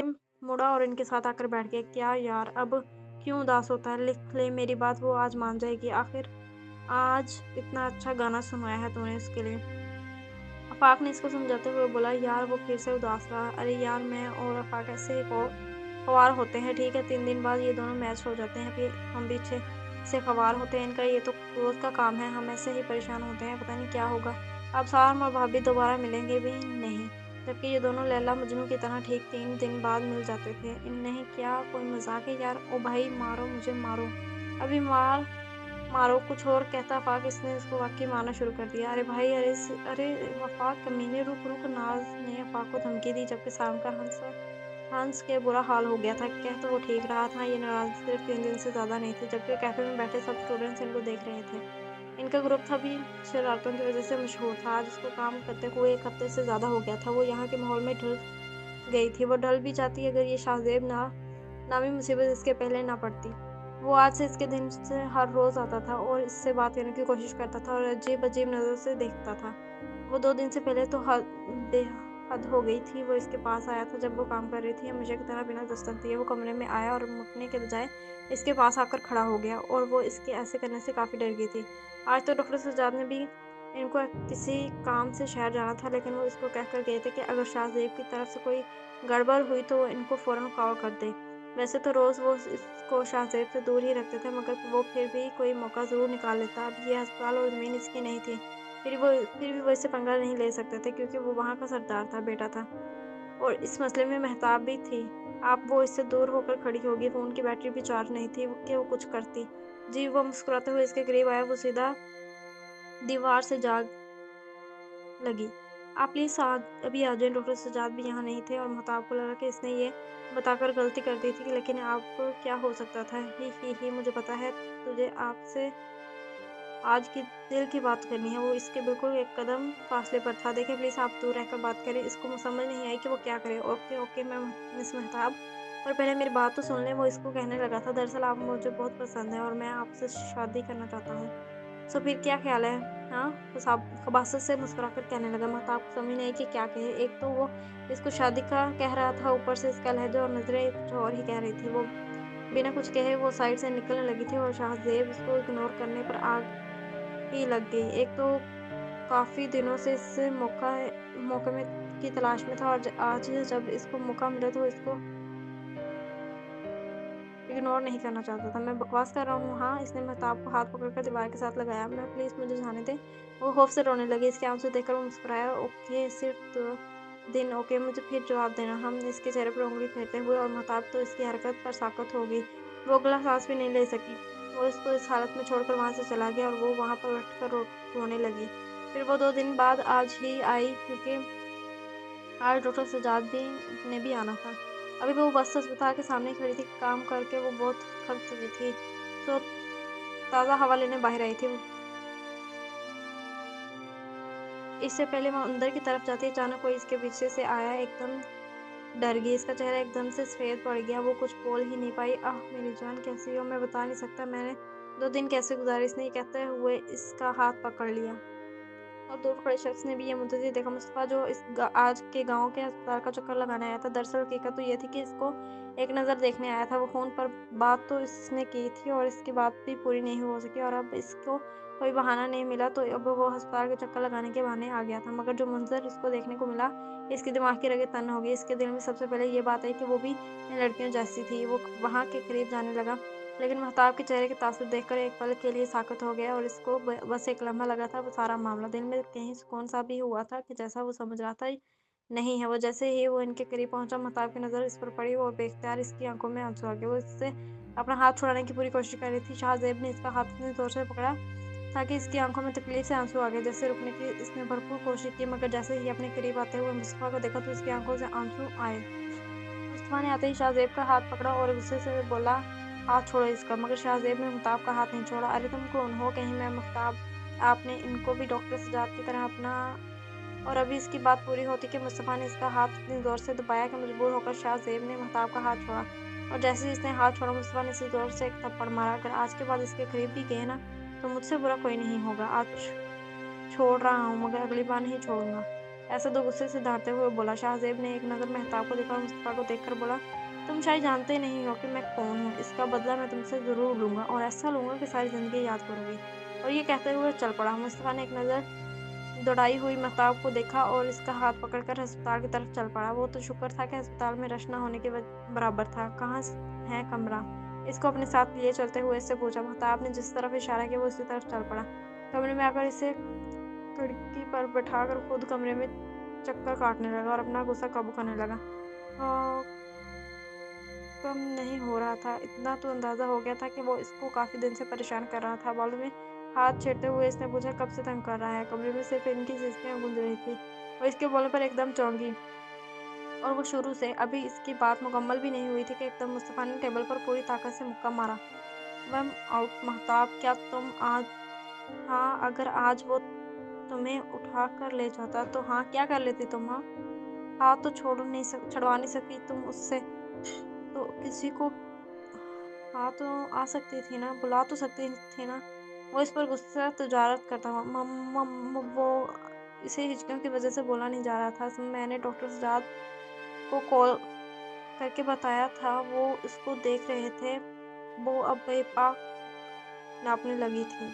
मुड़ा और इनके साथ आकर बैठ गया। क्या यार, अब क्यों उदास होता है? लिख ले मेरी बात, वो आज मान जाएगी। आखिर आज इतना अच्छा गाना सुनाया है तूने उसके लिए। आफाक ने इसको समझाते हुए बोला, यार वो फिर से उदास रहा। अरे यार, मैं और आफाक ऐसे ख्वार होते हैं, ठीक है? 3 दिन बाद ये दोनों मैच हो जाते हैं, फिर हम पीछे से ख्वार होते हैं। इनका ये तो रोज का काम है, हम ऐसे ही परेशान होते हैं, पता नहीं क्या होगा। अब सारम और भाभी दोबारा मिलेंगे भी नहीं, जबकि ये दोनों लैला मजनू की तरह ठीक 3 दिन बाद मिल जाते थे। नहीं, क्या कोई मजाक है यार? ओ भाई, मारो मुझे, मारो, अभी मारो। कुछ और कहता आफाक, इसने इसको वाकई मारना शुरू कर दिया। अरे भाई, अरे आफाक कमीने, रुक रुक। नाज ने आफाक को धमकी दी, जबकि सारम का हंस के बुरा हाल हो गया था। कह तो वो ठीक रहा था, ये नाराजगी सिर्फ 3 दिन से ज्यादा नहीं थी, जबकि कैफे में बैठे सब स्टूडेंट्स इनको देख रहे थे। इनका ग्रुप था भी शरारतों की वजह से मशहूर था। आज इसको काम करते हुए 1 हफ्ते से ज्यादा हो गया था। वो यहाँ के माहौल में ढल गई थी। वो ढल भी जाती अगर ये शाहजेब नामी मुसीबत इसके पहले ना पड़ती। वो आज से इसके दिन से हर रोज आता था और इससे बात करने की कोशिश करता था और अजीब अजीब नजर से देखता था। वो 2 दिन से पहले तो हद हो गई थी। वो इसके पास आया था जब वो काम कर रही थी, हमेशा की तरह बिना दस्तक दिए वो कमरे में आया और मुड़ने के बजाय इसके पास आकर खड़ा हो गया, और वो इसके ऐसे करने से काफी डर गई थी। आज तो डॉक्टर सज्जाद ने भी इनको किसी काम से शहर जाना था, लेकिन वो इसको कहकर गए थे कि अगर शाहजेब की तरफ से कोई गड़बड़ हुई तो वो इनको फौरन कॉल कर दे। वैसे तो रोज वो इसको शाहजेब से दूर ही रखते थे, मगर वो फिर भी कोई मौका जरूर निकाल लेता। अब ये अस्पताल और जमीन इसकी नहीं थी, फिर भी वो इससे पंगा नहीं ले सकते थे, क्योंकि वो वहाँ का सरदार था, बेटा था, और इस मसले में महताब भी थी। आप वो इससे दूर होकर खड़ी होगी, फोन की बैटरी भी चार्ज नहीं थी कि वो कुछ करती। जी, वो मुस्कुराते हुए इसके करीब आया। वो सीधा दीवार से जा लगी। आप प्लीज अभी आ जाएं। डॉक्टर सज्जाद भी यहाँ नहीं थे और महताब को लगा कि इसने ये बताकर गलती कर दी थी, लेकिन आप क्या हो सकता था। ही मुझे पता है तुझे आपसे आज की दिल की बात करनी है। वो इसके बिल्कुल 1 कदम फासले पर था। देखें प्लीज, आप दूर रहकर बात करें। इसको समझ नहीं आई कि वो क्या करे। ओके ओके मैं मिस मेहताब, पर पहले मेरी बात तो सुन ले। वो इसको कहने लगा था, दरअसल आप मुझे बहुत पसंद है और मैं आपसे शादी करना चाहता हूँ। सो फिर क्या ख्याल है? हाँ, तो साहब खबासत से मुस्कुराकर कहने लगा। महताब को समझ नहीं आई कि क्या कहे। एक तो वो इसको शादी का कह रहा था, ऊपर से इसका लहजा और नजरें कुछ और ही कह रही थी। वो बिना कुछ कहे वो साइड से निकलने लगी थी और शाहजेब इसको इग्नोर करने पर आग ही लग गई। एक तो काफी दिनों से इससे मौके में की तलाश में था, और आज जब इसको मौका मिला तो इसको इग्नोर नहीं करना चाहता था। मैं बकवास कर रहा हूँ? हाँ, इसने महताब को हाथ पकड़कर दीवार के साथ लगाया। मैं प्लीज मुझे जाने दे। वो खौफ से रोने लगी। इसके आंसू देखकर वो मुस्कुराया। ओके, सिर्फ 2 दिन। ओके, मुझे फिर जवाब देना। हम इसके चेहरे पर उंगली फेरते हुए, और महताब तो इसकी हरकत पर साकत हो गई। वो अगला सांस भी नहीं ले सकी। वो इसको इस हालत में छोड़कर वहां से चला गया और वो वहां पर बैठकर रोने लगी। फिर वो 2 दिन बाद आज ही आई, क्योंकि आज डॉक्टर सजाद ने भी आना था। अभी वो बस अस्पताल के सामने खड़ी थी। काम करके वो बहुत थक चुकी थी, तो ताज़ा हवा लेने बाहर आई थी। इससे पहले वो अंदर की तरफ जाती, अचानक कोई इसके पीछे से आया। एकदम डर गई। इसका चेहरा एकदम से सफेद पड़ गया। वो कुछ बोल ही नहीं पाई। आह मेरी जान, कैसी हो? मैं बता नहीं सकता मैंने 2 दिन कैसे गुजारे। इसने ये कहते हुए इसका हाथ पकड़ लिया, और दूर खड़े शख्स ने भी ये मुंतज़िर देखा। मुस्तफ़ा, जो आज के गांव के अस्पताल का चक्कर लगाने आया था। दरअसल हकीकत तो ये थी कि इसको एक नज़र देखने आया था। वो फ़ोन पर बात तो इसने की थी और इसकी बात भी पूरी नहीं हो सकी, और अब इसको कोई बहाना नहीं मिला, तो अब वो अस्पताल के चक्कर लगाने के बहाने आ गया था। मगर जो मंजर इसको देखने को मिला, इसके दिमाग की रगें तन हो गई। इसके दिल में सबसे पहले ये बात आई कि वो भी इन लड़कियों जैसी थी। वो वहाँ के करीब जाने लगा, लेकिन महताब के चेहरे के तासुर देखकर एक पल के लिए साकत हो गया, और इसको बस एक लम्हा लगा था वो सारा मामला। दिल में कहीं सुकून सा भी हुआ था कि जैसा वो समझ रहा था नहीं है। वो जैसे ही वो इनके करीब पहुंचा, महताब की नज़र इस पर पड़ी और बेख्तियार इसकी आंखों में आंसू आ गए। वो इससे अपना हाथ छुड़ाने की पूरी कोशिश कर रही थी। शाहजेब ने इसका हाथ इतनी जोर से पकड़ा ताकि इसकी आंखों में तकलीफ से आंसू आ गए। जैसे रुकने की इसने भरपूर कोशिश की, मगर जैसे ही अपने करीब आते हुए मुस्तफ़ा को देखा तो इसकी आंखों से आंसू आए। मुस्तफ़ा ने आते ही शाहजेब का हाथ पकड़ा और गुस्से से बोला, हाथ छोड़ो इसका। मगर शाहजेब ने महताब का हाथ नहीं छोड़ा। अरे तुम कौन हो? कहीं मैं महताब? आपने इनको भी डॉक्टर सजाद की तरह अपना। और अभी इसकी बात पूरी होती कि मुस्तफ़ा ने इसका हाथ इतनी जोर से दबाया कि मजबूर होकर शाहजेब ने महताब का हाथ छोड़ा, और जैसे ही इसने हाथ छोड़ा, मुस्तफ़ा ने इसे जोर से एक थप्पड़ मारा। अगर आज के बाद इसके करीब भी गए ना, तो मुझसे बुरा कोई नहीं होगा। आज छोड़ रहा हूँ, मगर अगली बार नहीं छोड़ूंगा। اسد غصے سے دھاڑتے ہوئے بولا۔ شاہزیب نے ایک نظر مہتاب کو دیکھا اور مصطفیٰ کو دیکھ کر بولا، تم شاید جانتے نہیں ہو کہ میں کون ہوں۔ اس کا بدلہ میں تم سے ضرور لوں گا اور ایسا لوں گا کہ ساری زندگی یاد کرو گی۔ اور یہ کہتے ہوئے چل پڑا۔ مصطفیٰ نے ایک نظر دوڑائی ہوئی مہتاب کو دیکھا اور اس کا ہاتھ پکڑ کر ہسپتال کی طرف چل پڑا۔ وہ تو شکر تھا کہ ہسپتال میں رش نہ ہونے کے برابر تھا۔ کہاں ہے کمرہ؟ اس کو اپنے ساتھ لیے چلتے ہوئے اس سے پوچھا۔ مہتاب نے جس طرف اشارہ کیا وہ اسی طرف چل پڑا۔ کمرے میں آ کر اسے کھڑکی پر بٹھا کر خود کمرے میں چکر کاٹنے لگا اور اپنا غصہ قابو کرنے لگا۔ کم نہیں ہو رہا تھا۔ اتنا تو اندازہ ہو گیا تھا کہ وہ اس کو کافی دن سے پریشان کر رہا تھا۔ بالوں میں ہاتھ چھیڑتے ہوئے اس نے پوچھا، کب سے تنگ کر رہا ہے؟ کمرے میں صرف ان کی چیخیں گونج رہی تھی۔ وہ اس کے بولنے پر ایک دم چونکی اور وہ شروع سے ابھی اس کی بات مکمل بھی نہیں ہوئی تھی کہ ایک دم مصطفیٰ نے ٹیبل پر پوری طاقت سے مکہ مارا۔ ویم آؤٹ مہتاب، کیا تم آج ہاں اگر آج وہ تمہیں اٹھا کر لے جاتا تو ہاں کیا کر لیتی تم؟ ہاتھ تو چھڑوا نہیں سکتی تم اس سے تو کسی کو ہاں تو آ سکتی تھی نا، بلا تو سکتی تھی نا۔ وہ اس پر غصہ تجارت کرتا ہوا وہ اسے ہچکیوں کی وجہ سے بولا نہیں جا رہا تھا۔ میں نے ڈاکٹر سجاد کو کال کر کے بتایا تھا، وہ اس کو دیکھ رہے تھے۔ وہ اب بے پاک ناپنے لگی تھی۔